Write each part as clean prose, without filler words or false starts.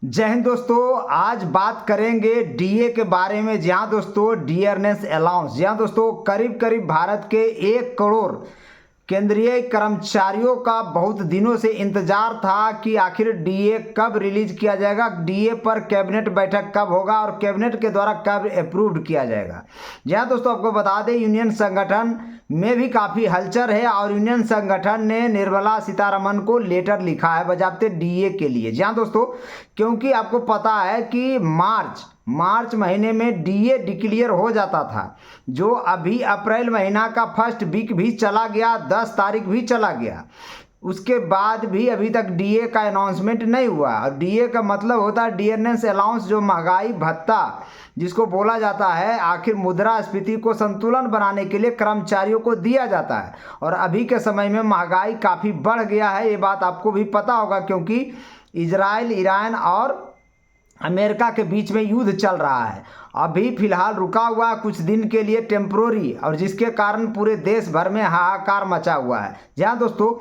जय हिंद दोस्तों। आज बात करेंगे डीए के बारे में। जहां दोस्तों डियरनेस अलाउंस, जहां दोस्तों करीब करीब भारत के 1 करोड़ केंद्रीय कर्मचारियों का बहुत दिनों से इंतजार था कि आखिर डीए कब रिलीज किया जाएगा, डीए पर कैबिनेट बैठक कब होगा और कैबिनेट के द्वारा कब अप्रूव्ड किया जाएगा। जहां दोस्तों आपको बता दें, यूनियन संगठन में भी काफ़ी हलचल है और यूनियन संगठन ने निर्मला सीतारमण को लेटर लिखा है बजाते डीए के लिए। जहां दोस्तों क्योंकि आपको पता है कि मार्च महीने में डीए डिक्लेयर हो जाता था, जो अभी अप्रैल महीना का फर्स्ट वीक भी चला गया, 10 तारीख भी चला गया, उसके बाद भी अभी तक डीए का अनाउंसमेंट नहीं हुआ। और डीए का मतलब होता है डियरनेस अलाउंस, जो महंगाई भत्ता जिसको बोला जाता है, आखिर मुद्रास्फीति को संतुलन बनाने के लिए कर्मचारियों को दिया जाता है। और अभी के समय में महंगाई काफ़ी बढ़ गया है, ये बात आपको भी पता होगा, क्योंकि इजराइल, ईरान और अमेरिका के बीच में युद्ध चल रहा है। अभी फिलहाल रुका हुआ है कुछ दिन के लिए, टेम्प्रोरी, और जिसके कारण पूरे देश भर में हाहाकार मचा हुआ है। जहां दोस्तों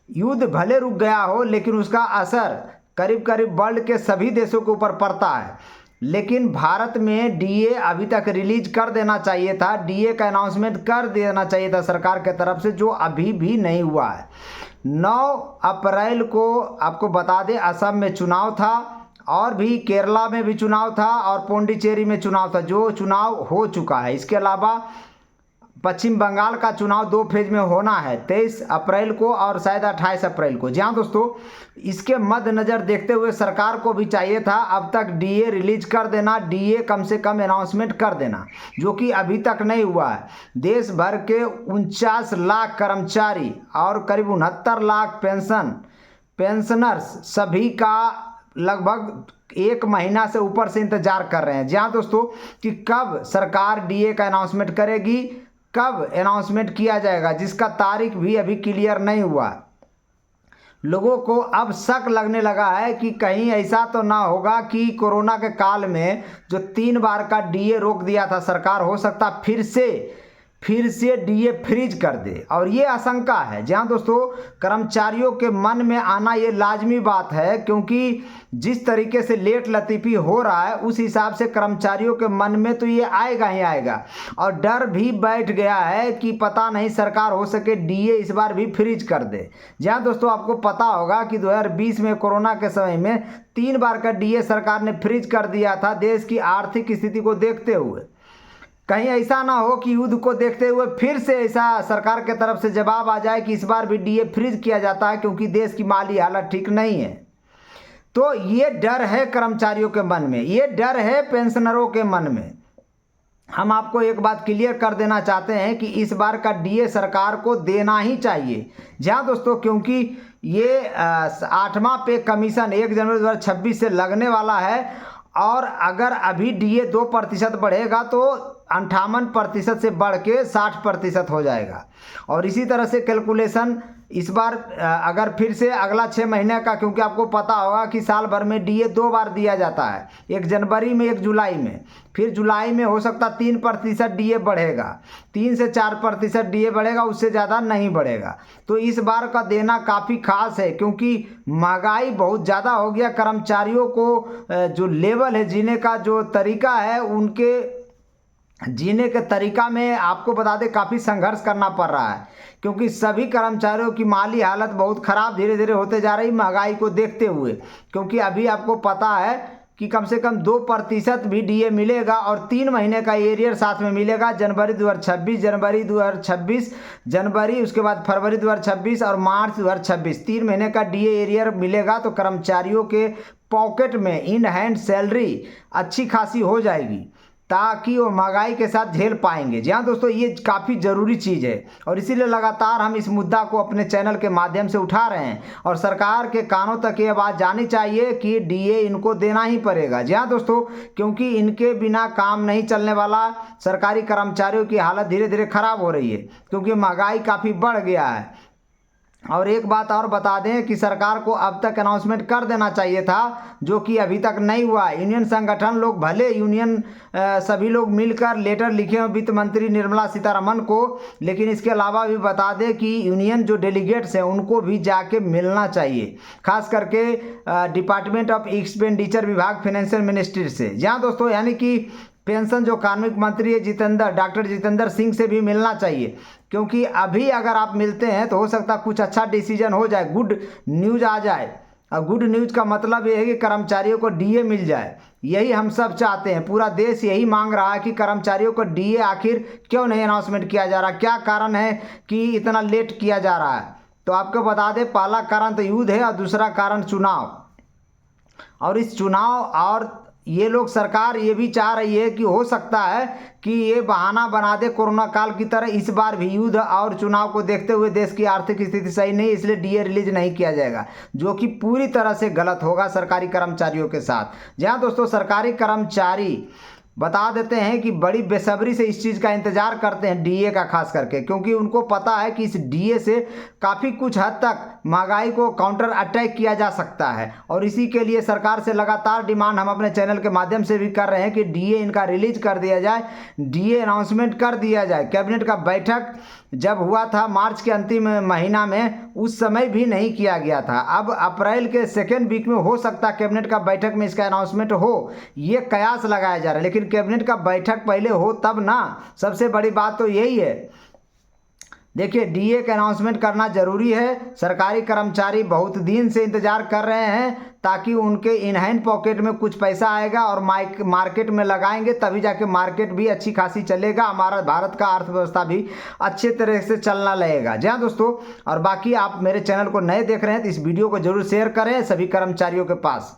युद्ध भले रुक गया हो, लेकिन उसका असर करीब करीब वर्ल्ड के सभी देशों के ऊपर पड़ता है। लेकिन भारत में डीए अभी तक रिलीज कर देना चाहिए था, डीए का अनाउंसमेंट कर देना चाहिए था सरकार के तरफ से, जो अभी भी नहीं हुआ है। 9 अप्रैल को आपको बता दें असम में चुनाव था, और भी केरला में भी चुनाव था, और पौंडीचेरी में चुनाव था, जो चुनाव हो चुका है। इसके अलावा पश्चिम बंगाल का चुनाव 2 फेज में होना है, 23 अप्रैल को और शायद 28 अप्रैल को। जहां दोस्तों इसके मद्देनजर देखते हुए सरकार को भी चाहिए था अब तक डीए रिलीज कर देना, डीए कम से कम अनाउंसमेंट कर देना, जो कि अभी तक नहीं हुआ है। देश भर के 49 लाख कर्मचारी और करीब 69 लाख पेंशनर्स सभी का लगभग 1 महीना से ऊपर से इंतजार कर रहे हैं। जहां दोस्तों कि कब सरकार डीए का अनाउंसमेंट करेगी, कब अनाउंसमेंट किया जाएगा, जिसका तारीख भी अभी क्लियर नहीं हुआ। लोगों को अब शक लगने लगा है कि कहीं ऐसा तो ना होगा कि कोरोना के काल में जो 3 बार का डीए रोक दिया था सरकार, हो सकता फिर से डीए फ्रीज कर दे, और ये आशंका है। जहां दोस्तों कर्मचारियों के मन में आना ये लाजमी बात है, क्योंकि जिस तरीके से लेट लतीफ़ी हो रहा है उस हिसाब से कर्मचारियों के मन में तो ये आएगा ही आएगा। और डर भी बैठ गया है कि पता नहीं सरकार हो सके डीए इस बार भी फ्रीज कर दे। जहां दोस्तों आपको पता होगा कि 2020 में कोरोना के समय में 3 बार का डीए सरकार ने फ्रीज कर दिया था, देश की आर्थिक स्थिति को देखते हुए। कहीं ऐसा ना हो कि युद्ध को देखते हुए फिर से ऐसा सरकार के तरफ से जवाब आ जाए कि इस बार भी डीए फ्रीज किया जाता है, क्योंकि देश की माली हालत ठीक नहीं है। तो ये डर है कर्मचारियों के मन में, ये डर है पेंशनरों के मन में। हम आपको एक बात क्लियर कर देना चाहते हैं कि इस बार का डीए सरकार को देना ही चाहिए। जहां दोस्तों क्योंकि ये 8वां पे कमीशन 1 जनवरी 2026 से लगने वाला है, और अगर अभी डीए 2% बढ़ेगा तो 58% से बढ़ के 60% हो जाएगा। और इसी तरह से कैलकुलेशन इस बार अगर फिर से अगला 6 महीने का, क्योंकि आपको पता होगा कि साल भर में डीए 2 बार दिया जाता है, 1 जनवरी में, 1 जुलाई में। फिर जुलाई में हो सकता 3% डीए बढ़ेगा, 3 से 4% डीए बढ़ेगा, उससे ज़्यादा नहीं बढ़ेगा। तो इस बार का देना काफ़ी खास है, क्योंकि महंगाई बहुत ज़्यादा हो गया। कर्मचारियों को जो लेवल है, जीने का जो तरीका है, उनके जीने के तरीका में आपको बता दें काफ़ी संघर्ष करना पड़ रहा है, क्योंकि सभी कर्मचारियों की माली हालत बहुत ख़राब धीरे धीरे होते जा रही महंगाई को देखते हुए। क्योंकि अभी आपको पता है कि कम से कम 2% भी डीए मिलेगा, और 3 महीने का एरियर साथ में मिलेगा, जनवरी 2026, जनवरी 2026, जनवरी, उसके बाद फरवरी 2026 और मार्च 2026, 3 महीने का डीए एरियर मिलेगा। तो कर्मचारियों के पॉकेट में इन हैंड सैलरी अच्छी खासी हो जाएगी, ताकि वो महंगाई के साथ झेल पाएंगे। जी हाँ दोस्तों, ये काफ़ी ज़रूरी चीज़ है, और इसीलिए लगातार हम इस मुद्दा को अपने चैनल के माध्यम से उठा रहे हैं, और सरकार के कानों तक ये बात जानी चाहिए कि डीए इनको देना ही पड़ेगा। जी हाँ दोस्तों, क्योंकि इनके बिना काम नहीं चलने वाला। सरकारी कर्मचारियों की हालत धीरे धीरे खराब हो रही है, क्योंकि महंगाई काफ़ी बढ़ गया है। और एक बात और बता दें कि सरकार को अब तक अनाउंसमेंट कर देना चाहिए था, जो कि अभी तक नहीं हुआ। यूनियन संगठन लोग भले यूनियन सभी लोग मिलकर लेटर लिखे हैं वित्त मंत्री निर्मला सीतारमण को, लेकिन इसके अलावा भी बता दें कि यूनियन जो डेलीगेट्स हैं उनको भी जाके मिलना चाहिए, खास करके डिपार्टमेंट ऑफ एक्सपेंडिचर विभाग फाइनेंशियल मिनिस्ट्री से। जहाँ दोस्तों यानी कि पेंशन जो कार्मिक मंत्री है डॉक्टर जितेंद्र सिंह से भी मिलना चाहिए, क्योंकि अभी अगर आप मिलते हैं तो हो सकता है कुछ अच्छा डिसीजन हो जाए, गुड न्यूज़ आ जाए। और गुड न्यूज़ का मतलब ये है कि कर्मचारियों को डीए मिल जाए। यही हम सब चाहते हैं, पूरा देश यही मांग रहा है कि कर्मचारियों को डीए आखिर क्यों नहीं अनाउंसमेंट किया जा रहा, क्या कारण है कि इतना लेट किया जा रहा है। तो आपको बता दें, पहला कारण तो युद्ध है और दूसरा कारण चुनाव। और इस चुनाव और ये लोग सरकार ये भी चाह रही है कि हो सकता है कि ये बहाना बना दे कोरोना काल की तरह, इस बार भी युद्ध और चुनाव को देखते हुए देश की आर्थिक स्थिति सही नहीं, इसलिए डीए रिलीज नहीं किया जाएगा, जो कि पूरी तरह से गलत होगा सरकारी कर्मचारियों के साथ। जहां दोस्तों सरकारी कर्मचारी बता देते हैं कि बड़ी बेसब्री से इस चीज़ का इंतजार करते हैं, डीए का खास करके, क्योंकि उनको पता है कि इस डीए से काफ़ी कुछ हद तक महंगाई को काउंटर अटैक किया जा सकता है। और इसी के लिए सरकार से लगातार डिमांड हम अपने चैनल के माध्यम से भी कर रहे हैं कि डीए इनका रिलीज कर दिया जाए, डीए अनाउंसमेंट कर दिया जाए। कैबिनेट का बैठक जब हुआ था मार्च के अंतिम महीना में, उस समय भी नहीं किया गया था। अब अप्रैल के सेकेंड वीक में हो सकता है कैबिनेट का बैठक में इसका अनाउंसमेंट हो, ये कयास लगाया जा रहा है। लेकिन कैबिनेट का बैठक पहले हो तब ना, सबसे बड़ी बात तो यही है। देखिए, डीए का अनाउंसमेंट करना जरूरी है। सरकारी कर्मचारी बहुत दिन से इंतजार कर रहे हैं, ताकि उनके इन हैंड पॉकेट में कुछ पैसा आएगा और मार्केट में लगाएंगे, तभी जाके मार्केट भी अच्छी खासी चलेगा, हमारा भारत का अर्थव्यवस्था भी अच्छे तरह से चलना लगेगा। जी हाँ दोस्तों, और बाकी आप मेरे चैनल को नए देख रहे हैं तो इस वीडियो को जरूर शेयर करें सभी कर्मचारियों के पास।